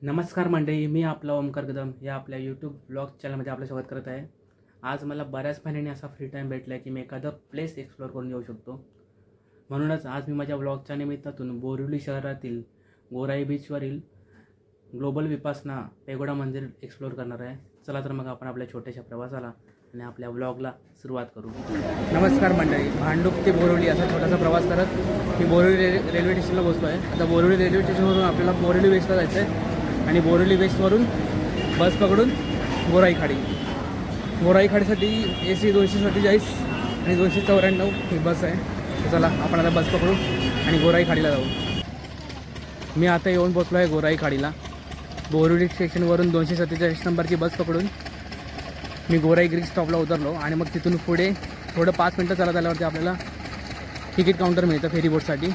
नमस्कार मंडळी, मी आपला ओमकार कदम या आपल्या यूट्यूब ब्लॉग चॅनलमध्ये आपलं स्वागत करत आहे. आज मला बऱ्याच महिन्यांनी असा फ्री टाईम भेटला आहे की मी एखादं प्लेस एक्सप्लोअर करून येऊ शकतो. म्हणूनच आज मी माझ्या ब्लॉगच्या निमित्तातून बोरिवली शहरातील गोराई बीचवरील ग्लोबल विपासना पेगोडा मंदिर एक्सप्लोअर करणार आहे. चला तर मग आपण आपल्या छोट्याशा प्रवासाला आणि आपल्या ब्लॉगला सुरुवात करू. नमस्कार मंडळी, भांडूप ते बोरिवली असा छोटासा प्रवास करत मी बोरिवली रेल्वे स्टेशनला पोहोचलो आहे. आता बोरिवली रेल्वे स्टेशनवरून आपल्याला बोरिवली वेस्टला जायचं आहे आणि बोरिवली वेस्टवरून बस पकडून गोराई खाडीसाठी AC 247 आणि 294 ही बस आहे. तर चला आपण आता बस पकडू आणि गोराई खाडीला जाऊ. मी आता येऊन पोचलो आहे गोराई खाडीला. बोरिवली स्टेशनवरून 247 नंबरची बस पकडून मी गोराई ग्रीक स्टॉपला उतरलो आणि मग तिथून पुढे थोडं 5 मिनटं चालत आल्यावरती आपल्याला तिकीट काउंटर मिळतं फेरीबोटसाठी.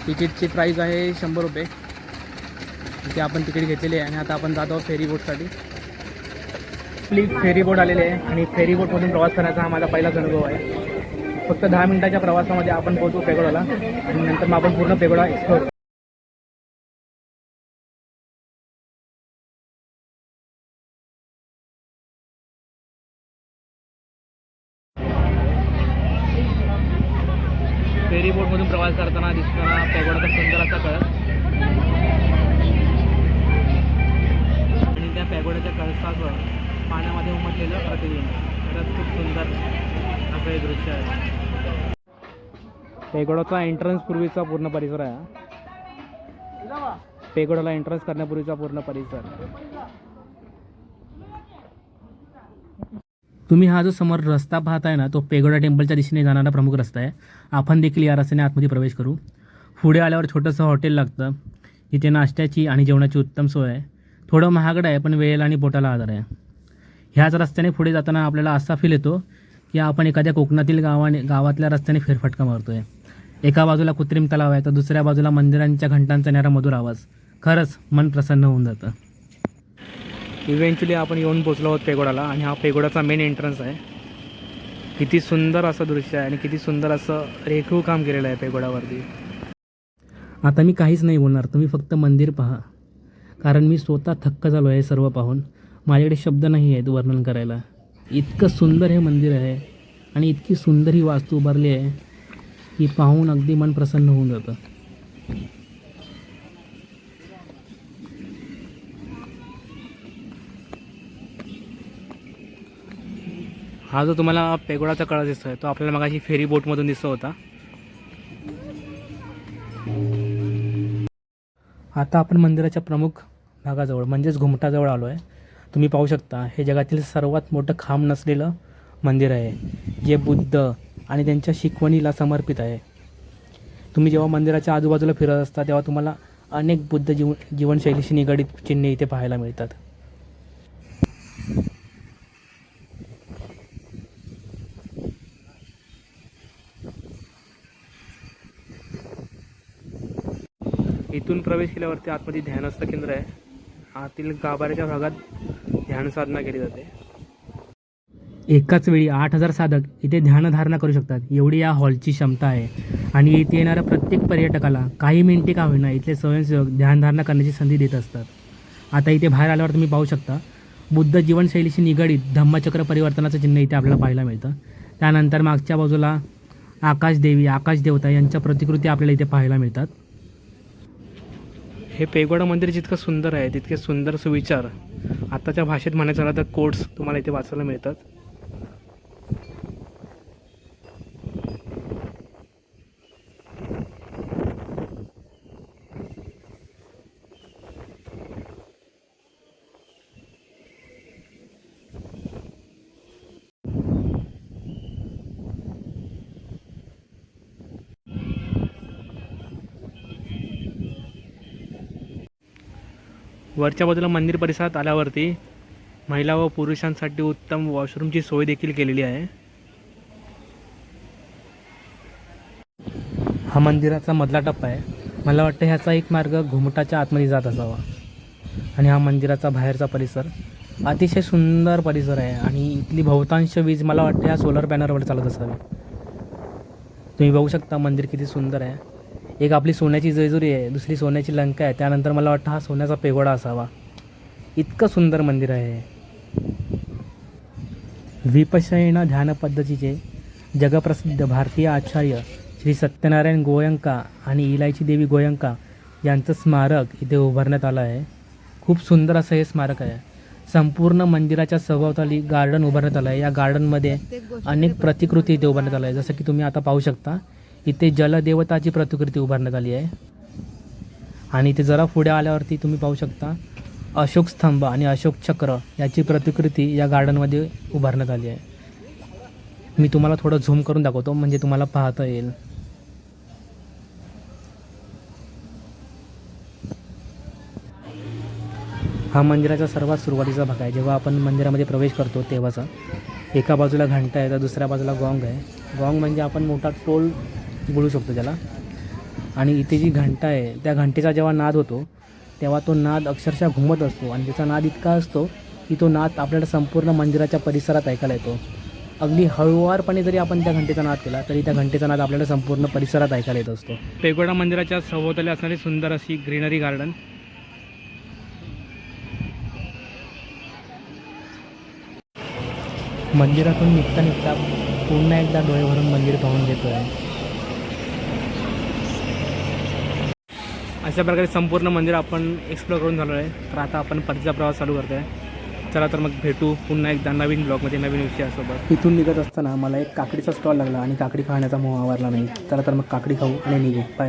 तिकीटची प्राईस आहे 100 रुपये. ते आपण तिकीट घेतलेले आहे आणि आता आपण जात आहोत फेरीबोटसाठी. आपली फेरीबोट आलेली आहे आणि फेरीबोटमधून प्रवास करण्याचा हा माझा पहिलाच अनुभव आहे. फक्त 10 मिनटाच्या प्रवासामध्ये आपण पोहोचू पेगोडाला आणि नंतर मग आपण पूर्ण पेगोडा एक्सप्लोर करू. फेरीबोटमधून प्रवास करताना दिसताना पेगोडाचा सुंदर असा कळस आणि त्या पेगोड्याच्या कळसाचं पाण्यामध्ये उमटलेलं प्रतिबिंब. खरंच खूप सुंदर असं हे दृश्य आहे. पेगोडाचा एंट्रन्स पूर्वीचा पूर्ण परिसर आहे. पेगोडाला एंट्रन्स करण्यापूर्वीचा पूर्ण परिसर. तुम्ही हा जो समोर रस्ता पाहताय ना, तो पेगोडा टेम्पलच्या दिशेने जाणारा प्रमुख रस्ता आहे. आपण देखील या रस्त्याने आतमध्ये प्रवेश करू. पुढे आल्यावर छोटंसं हॉटेल लागतं. इथे नाश्त्याची आणि जेवणाची उत्तम सोय आहे. थोडं महागडं आहे पण वेळेला आणि पोटाला आधार आहे. ह्याच रस्त्याने पुढे जाताना आपल्याला असा फील येतो की आपण एखाद्या कोकणातील गावातल्या रस्त्याने फेरफटका मारतो आहे. एका बाजूला कृत्रिम तलाव आहे तर दुसऱ्या बाजूला मंदिरांच्या घंटांचा येणारा मधुर आवाज. खरंच मन प्रसन्न होऊन जातं. इव्हेंच्युअली आपण येऊन पोचलो आहोत पेगोडाला आणि हा पेगोडाचा मेन एंट्रन्स आहे. किती सुंदर असं दृश्य आहे आणि किती सुंदर असं रेखीव काम केलेलं आहे पेगोडावरती. आता मी काहीच नाही बोलणार, तुम्ही फक्त मंदिर पहा, कारण मी स्वतः थक्क झालो आहे सर्व पाहून. माझ्याकडे शब्द नाही आहेत वर्णन करायला. इतकं सुंदर हे मंदिर आहे आणि इतकी सुंदर ही वास्तू उभारली आहे की पाहून अगदी मन प्रसन्न होऊन जातं. हा जो तुम्हाला पेगोडाचा कळस दिसतोय तो आपल्याला मगाशी फेरी बोटमधून दिसत होता. आता आपण मंदिराच्या प्रमुख भागाजवळ म्हणजेच घुमटाजवळ आलो आहे. तुम्ही पाहू शकता हे जगातील सर्वात मोठं खांब नसलेलं मंदिर आहे जे बुद्ध आणि त्यांच्या शिकवणीला समर्पित आहे. तुम्ही जेव्हा मंदिराच्या आजूबाजूला फिरत असता तेव्हा तुम्हाला अनेक बुद्ध जीवनशैलीशी निगडीत चिन्हे इथे पाहायला मिळतात. इथून प्रवेश केल्यावरती आतमध्ये ध्यानस्थ केंद्र आहे. आतील गाभाऱ्याच्या भागात ध्यान साधना केली जाते. एकाच वेळी 8000 साधक इथे ध्यानधारणा करू शकतात एवढी या हॉलची क्षमता आहे. आणि इथे येणाऱ्या प्रत्येक पर्यटकाला काही मिनिटे का होईना इथले स्वयंसेवक ध्यानधारणा करण्याची संधी देत असतात. आता इथे बाहेर आल्यावर तुम्ही पाहू शकता बुद्ध जीवनशैलीशी निगडीत धम्मचक्र परिवर्तनाचं चिन्ह इथे आपल्याला पाहायला मिळतं. त्यानंतर मागच्या बाजूला आकाशदेवी आकाशदेवता यांच्या प्रतिकृती आपल्याला इथे पाहायला मिळतात. हे पेगोडा मंदिर जितकं सुंदर आहे तितके सुंदर सुविचार आताच्या भाषेत म्हणायचं झालं तर कोट्स तुम्हाला इथे वाचायला मिळतात. वरच्या बाजूला मंदिर परिसरात आल्यावरती महिला व पुरुषांसाठी उत्तम वॉशरूमची सोय देखील केलेली आहे. हा मंदिराचा मधला टप्पा आहे. मला वाटतं ह्याचा एक मार्ग घुमटाच्या आतमध्ये जात असावा. आणि हा मंदिराचा बाहेरचा परिसर अतिशय सुंदर परिसर आहे आणि इथली बहुतांश वीज मला वाटतं ह्या सोलर पॅनलवर चालत असावी. तुम्ही बघू शकता मंदिर किती सुंदर आहे. एक आपली सोन्याची जेजुरी आहे, दुसरी सोन्याची लंका आहे, त्यानंतर मला वाटतं हा सोन्याचा पेगोडा असावा. इतकं सुंदर मंदिर आहे. विपश्यना ध्यान पद्धतीचे जगप्रसिद्ध भारतीय आचार्य श्री सत्यनारायण गोयंका आणि इलायची देवी गोयंका यांचं स्मारक इथे उभारण्यात आलं आहे. खूप सुंदर असं हे स्मारक आहे. संपूर्ण मंदिराच्या सभोवताली गार्डन उभारण्यात आलं आहे. या गार्डनमध्ये अनेक प्रतिकृती इथे उभारण्यात आल्या आहे. जसं की तुम्ही आता पाहू शकता, इथे जलदेवताची प्रतिकृती उभारण्यात आली आहे. आणि इथे जरा पुढे आल्यावरती तुम्ही पाहू शकता अशोक स्तंभ आणि अशोक चक्र याची प्रतिकृती या गार्डनमध्ये उभारण्यात आली आहे. मी तुम्हाला थोडं झूम करून दाखवतो म्हणजे तुम्हाला पाहता येईल. हा मंदिराचा सर्वात सुरुवातीचा भाग आहे. जेव्हा आपण मंदिरामध्ये प्रवेश करतो तेव्हाचा एका बाजूला घंटा आहे तर दुसऱ्या बाजूला गॉंग आहे. गॉंग म्हणजे आपण मोठा टोल बोलू शकतो त्याला. आणि इथे जी घंटा आहे त्या घंटेचा जेव्हा नाद होतो तेव्हा तो नाद अक्षरशः घुमत असतो आणि त्याचा नाद इतका असतो की तो नाद आपल्याला संपूर्ण मंदिराच्या परिसरात ऐकायला येतो. अगदी हळुवारपणे जरी आपण त्या घंटेचा नाद केला तरी त्या घंटेचा नाद आपल्याला संपूर्ण परिसरात ऐकायला येत असतो. पेगोडा मंदिराच्या सभोवताली असणारी सुंदर अशी ग्रीनरी गार्डन. मंदिरातून निघता पुन्हा एकदा डोळे भरून मंदिर पाहून घेतो आहे. अशा प्रकारे संपूर्ण मंदिर आपण एक्सप्लोर करून झालो आहे. तर आता आपण परतीचा प्रवास चालू करतो आहे. चला तर मग भेटू पुन्हा एकदा नवीन ब्लॉगमध्ये नवीन विषयासोबत. इथून निघत असताना मला एक काकडीचा स्टॉल लागला आणि काकडी खाण्याचा मोह आवरला नाही. चला तर मग काकडी खाऊ आणि निघू. बाय.